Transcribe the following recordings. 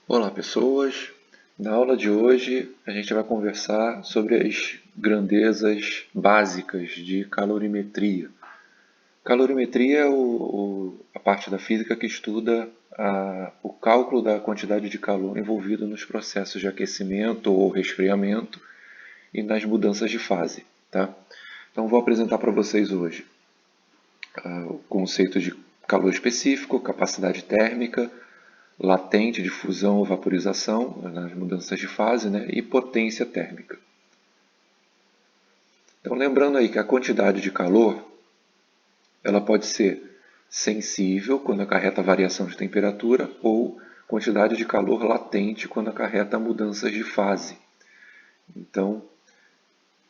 Olá pessoas, na aula de hoje a gente vai conversar sobre as grandezas básicas de calorimetria. Calorimetria é a parte da física que estuda o cálculo da quantidade de calor envolvido nos processos de aquecimento ou resfriamento e nas mudanças de fase. Tá? Então vou apresentar para vocês hoje o conceito de calor específico, capacidade térmica, latente de fusão ou vaporização, nas mudanças de fase, né, e potência térmica. Então, lembrando aí que a quantidade de calor ela pode ser sensível, quando acarreta variação de temperatura, ou quantidade de calor latente, quando acarreta mudanças de fase. Então,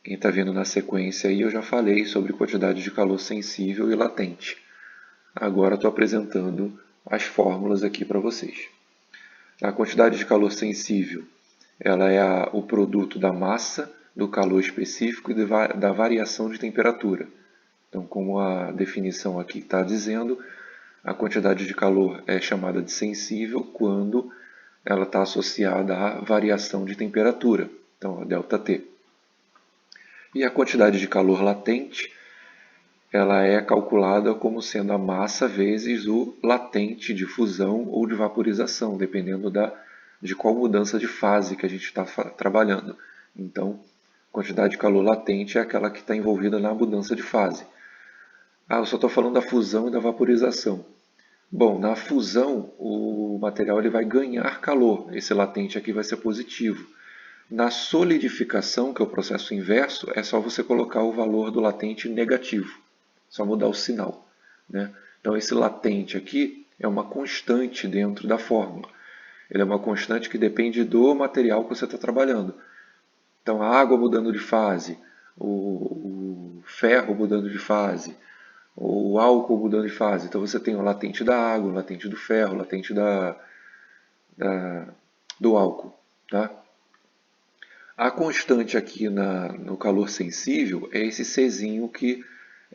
quem está vendo na sequência aí, eu já falei sobre quantidade de calor sensível e latente. Agora estou apresentando as fórmulas aqui para vocês. A quantidade de calor sensível ela é o produto da massa, do calor específico e da variação de temperatura. Então, como a definição aqui está dizendo, a quantidade de calor é chamada de sensível quando ela está associada à variação de temperatura, então a ΔT. E a quantidade de calor latente ela é calculada como sendo a massa vezes o latente de fusão ou de vaporização, dependendo de qual mudança de fase que a gente está trabalhando. Então, quantidade de calor latente é aquela que está envolvida na mudança de fase. Eu só estou falando da fusão e da vaporização. Bom, na fusão, o material ele vai ganhar calor. Esse latente aqui vai ser positivo. Na solidificação, que é o processo inverso, é só você colocar o valor do latente negativo. Só mudar o sinal. Né? Então, esse latente aqui é uma constante dentro da fórmula. Ele é uma constante que depende do material que você está trabalhando. Então, a água mudando de fase, o ferro mudando de fase, o álcool mudando de fase. Então, você tem o latente da água, o latente do ferro, o latente do álcool. Tá? A constante aqui no calor sensível é esse Czinho que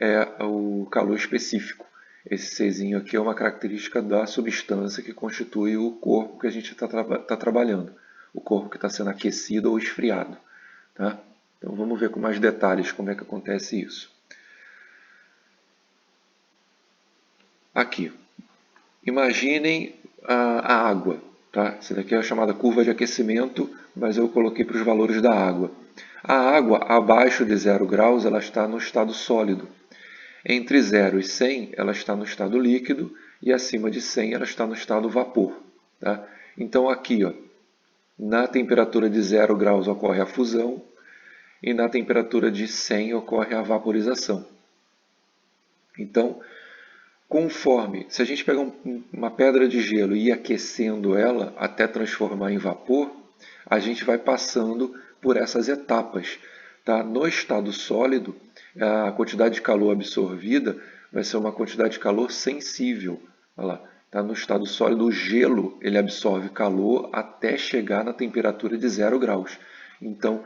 é o calor específico. Esse Czinho aqui é uma característica da substância que constitui o corpo que a gente está trabalhando. O corpo que está sendo aquecido ou esfriado. Tá? Então vamos ver com mais detalhes como é que acontece isso. Aqui, imaginem a água. Tá? Essa daqui é a chamada curva de aquecimento, mas eu coloquei para os valores da água. A água abaixo de 0 graus ela está no estado sólido. Entre 0 e 100 ela está no estado líquido e acima de 100 ela está no estado vapor. Tá? Então aqui, na temperatura de 0 graus ocorre a fusão e na temperatura de 100 ocorre a vaporização. Então, conforme, se a gente pegar uma pedra de gelo e ir aquecendo ela até transformar em vapor, a gente vai passando por essas etapas. Tá? No estado sólido, a quantidade de calor absorvida vai ser uma quantidade de calor sensível. Olha lá, tá? No estado sólido, o gelo ele absorve calor até chegar na temperatura de 0 graus. Então,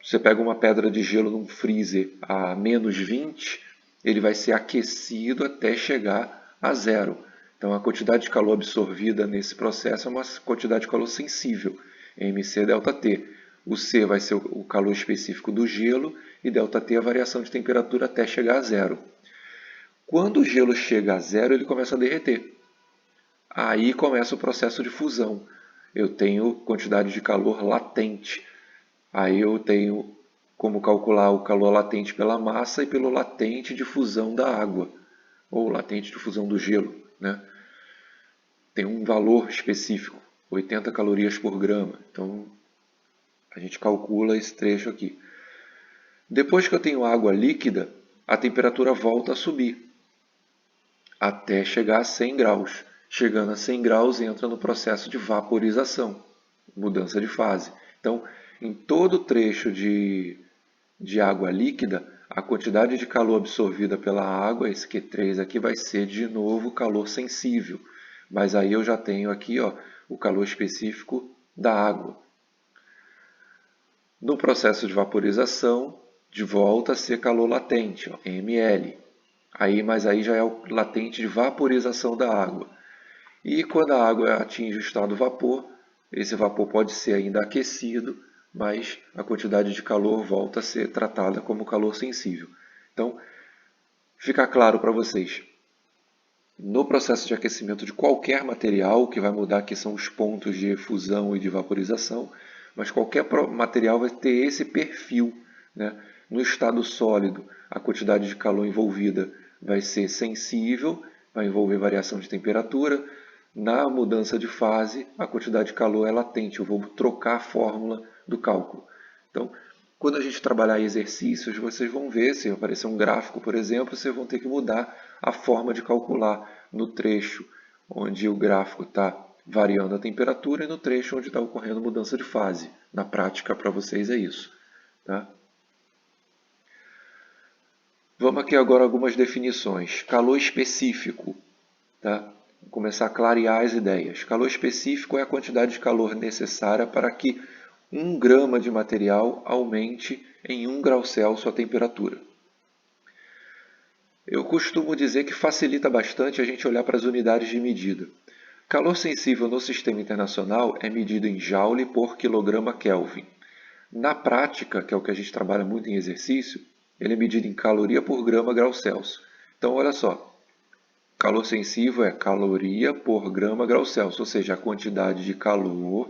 você pega uma pedra de gelo num freezer a menos 20, ele vai ser aquecido até chegar a 0. Então, a quantidade de calor absorvida nesse processo é uma quantidade de calor sensível, mc∆T. O C vai ser o calor específico do gelo e ΔT é a variação de temperatura até chegar a 0. Quando o gelo chega a 0, ele começa a derreter. Aí começa o processo de fusão. Eu tenho quantidade de calor latente. Aí eu tenho como calcular o calor latente pela massa e pelo latente de fusão da água, ou latente de fusão do gelo. Né? Tem um valor específico, 80 calorias por grama. Então, a gente calcula esse trecho aqui. Depois que eu tenho água líquida, a temperatura volta a subir, até chegar a 100 graus. Chegando a 100 graus, entra no processo de vaporização, mudança de fase. Então, em todo trecho de água líquida, a quantidade de calor absorvida pela água, esse Q3 aqui, vai ser de novo calor sensível. Mas aí eu já tenho aqui o calor específico da água. No processo de vaporização, de volta a ser calor latente, ml. Mas aí já é o latente de vaporização da água. E quando a água atinge o estado vapor, esse vapor pode ser ainda aquecido, mas a quantidade de calor volta a ser tratada como calor sensível. Então, fica claro para vocês, no processo de aquecimento de qualquer material, o que vai mudar aqui são os pontos de fusão e de vaporização, mas qualquer material vai ter esse perfil, né? No estado sólido, a quantidade de calor envolvida vai ser sensível, vai envolver variação de temperatura. Na mudança de fase, a quantidade de calor é latente. Eu vou trocar a fórmula do cálculo. Então, quando a gente trabalhar exercícios, vocês vão ver, se aparecer um gráfico, por exemplo, vocês vão ter que mudar a forma de calcular no trecho onde o gráfico está variando a temperatura e no trecho onde está ocorrendo mudança de fase. Na prática, para vocês é isso. Tá? Vamos aqui agora algumas definições. Calor específico. Tá? Vou começar a clarear as ideias. Calor específico é a quantidade de calor necessária para que 1 grama de material aumente em 1 grau Celsius a temperatura. Eu costumo dizer que facilita bastante a gente olhar para as unidades de medida. Calor sensível no sistema internacional é medido em joule por quilograma Kelvin. Na prática, que é o que a gente trabalha muito em exercício, ele é medido em caloria por grama grau Celsius. Então, olha só, calor sensível é caloria por grama grau Celsius, ou seja, a quantidade de calor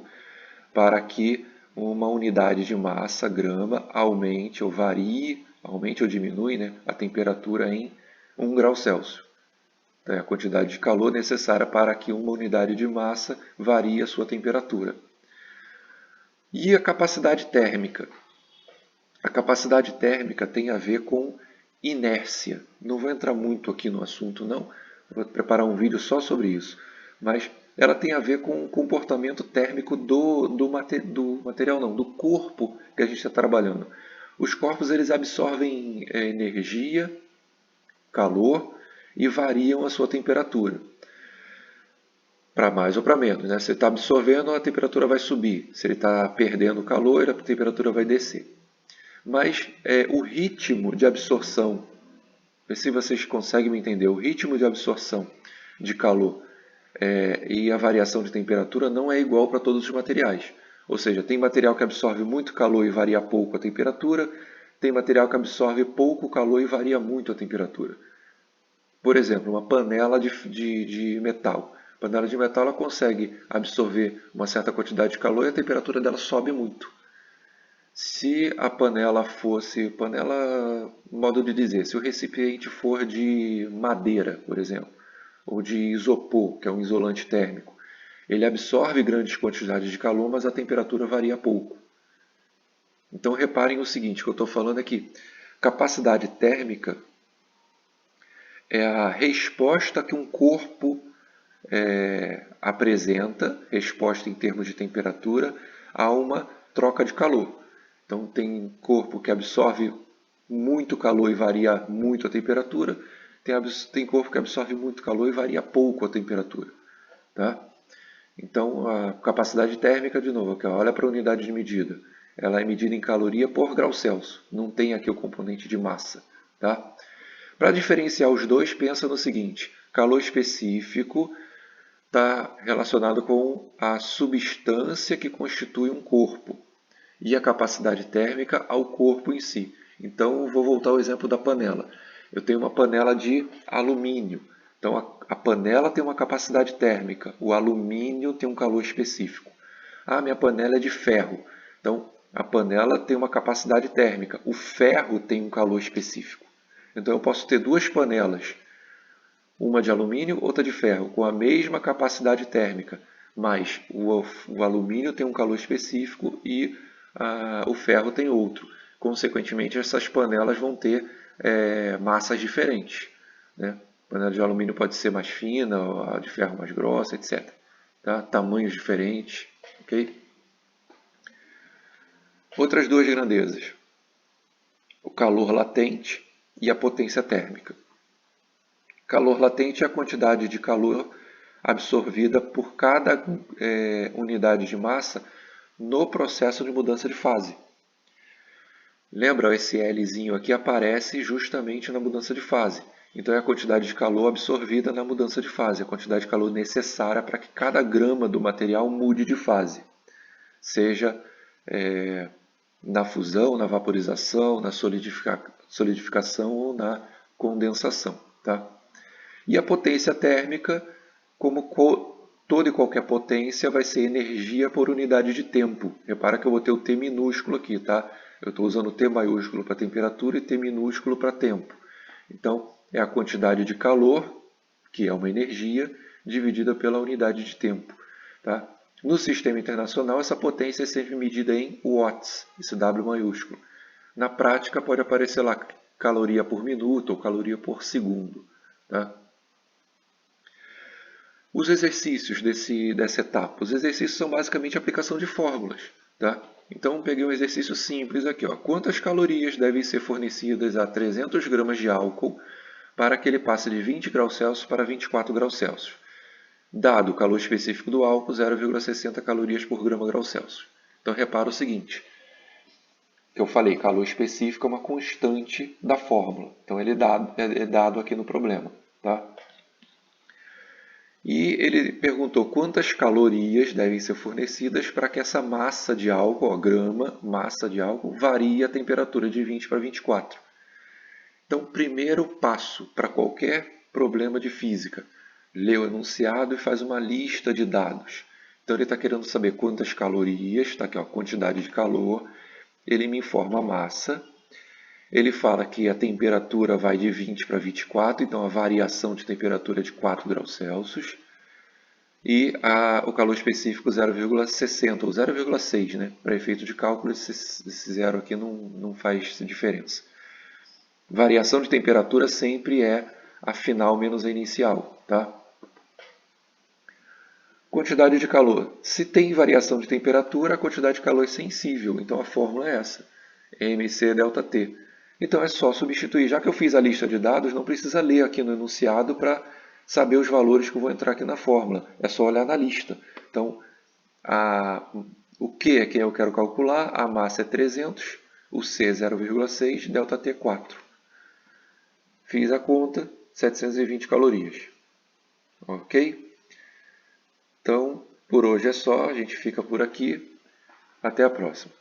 para que uma unidade de massa, grama, aumente ou varie, aumente ou diminui, né, a temperatura em 1 grau Celsius. É a quantidade de calor necessária para que uma unidade de massa varie a sua temperatura. E a capacidade térmica? A capacidade térmica tem a ver com inércia. Não vou entrar muito aqui no assunto, não. Vou preparar um vídeo só sobre isso. Mas ela tem a ver com o comportamento térmico do material, não, do corpo que a gente está trabalhando. Os corpos eles absorvem energia, calor e variam a sua temperatura. Para mais ou para menos. Né? Se ele está absorvendo, a temperatura vai subir. Se ele está perdendo calor, a temperatura vai descer. Mas o ritmo de absorção, se vocês conseguem me entender, o ritmo de absorção de calor e a variação de temperatura não é igual para todos os materiais. Ou seja, tem material que absorve muito calor e varia pouco a temperatura, tem material que absorve pouco calor e varia muito a temperatura. Por exemplo, uma panela de metal. A panela de metal ela consegue absorver uma certa quantidade de calor e a temperatura dela sobe muito. Se a panela fosse, modo de dizer, se o recipiente for de madeira, por exemplo, ou de isopor, que é um isolante térmico, ele absorve grandes quantidades de calor, mas a temperatura varia pouco. Então reparem o seguinte, que eu estou falando aqui, capacidade térmica é a resposta que um corpo apresenta, resposta em termos de temperatura, a uma troca de calor. Então, tem corpo que absorve muito calor e varia muito a temperatura, tem corpo que absorve muito calor e varia pouco a temperatura. Tá? Então, a capacidade térmica, de novo, aqui, olha para a unidade de medida. Ela é medida em caloria por grau Celsius, não tem aqui o componente de massa. Tá? Para diferenciar os dois, pensa no seguinte, calor específico está relacionado com a substância que constitui um corpo e a capacidade térmica ao corpo em si. Então, vou voltar ao exemplo da panela. Eu tenho uma panela de alumínio. Então, a panela tem uma capacidade térmica, o alumínio tem um calor específico. Ah, minha panela é de ferro. Então, a panela tem uma capacidade térmica, o ferro tem um calor específico. Então, eu posso ter duas panelas, uma de alumínio, outra de ferro, com a mesma capacidade térmica, mas o alumínio tem um calor específico e o ferro tem outro. Consequentemente, essas panelas vão ter massas diferentes. Né? A panela de alumínio pode ser mais fina, a de ferro mais grossa, etc. Tá? Tamanhos diferentes. Okay? Outras duas grandezas. O calor latente e a potência térmica. Calor latente é a quantidade de calor absorvida por cada unidade de massa no processo de mudança de fase. Lembra, esse Lzinho aqui aparece justamente na mudança de fase. Então é a quantidade de calor absorvida na mudança de fase, a quantidade de calor necessária para que cada grama do material mude de fase, seja na fusão, na vaporização, na solidificação ou na condensação. Tá? E a potência térmica, como toda e qualquer potência, vai ser energia por unidade de tempo. Repara que eu botei o T minúsculo aqui, tá? Eu estou usando T maiúsculo para temperatura e T minúsculo para tempo. Então, é a quantidade de calor, que é uma energia, dividida pela unidade de tempo. Tá? No sistema internacional, essa potência é sempre medida em watts, esse W maiúsculo. Na prática, pode aparecer lá caloria por minuto ou caloria por segundo. Tá? Os exercícios dessa etapa. Os exercícios são basicamente aplicação de fórmulas. Tá? Então, peguei um exercício simples aqui. Ó. Quantas calorias devem ser fornecidas a 300 gramas de álcool para que ele passe de 20 graus Celsius para 24 graus Celsius? Dado o calor específico do álcool, 0,60 calorias por grama grau Celsius. Então, repara o seguinte. Que eu falei, calor específico é uma constante da fórmula. Então, ele é dado aqui no problema. Tá? E ele perguntou quantas calorias devem ser fornecidas para que essa massa de álcool, grama, massa de álcool, varie a temperatura de 20 para 24. Então, primeiro passo para qualquer problema de física, lê o enunciado e faz uma lista de dados. Então, ele está querendo saber quantas calorias, está aqui, ó, quantidade de calor, ele me informa a massa, ele fala que a temperatura vai de 20 para 24, então a variação de temperatura é de 4 graus Celsius. E o calor específico 0,60 ou 0,6, né? Para efeito de cálculo, esse zero aqui não faz diferença. Variação de temperatura sempre é a final menos a inicial. Tá? Quantidade de calor. Se tem variação de temperatura, a quantidade de calor é sensível. Então a fórmula é essa, mc ΔT. Então é só substituir. Já que eu fiz a lista de dados, não precisa ler aqui no enunciado para saber os valores que eu vou entrar aqui na fórmula. É só olhar na lista. Então, o Q é que eu quero calcular, a massa é 300, o C é 0,6, ΔT 4. Fiz a conta, 720 calorias. Ok? Então, por hoje é só, a gente fica por aqui. Até a próxima.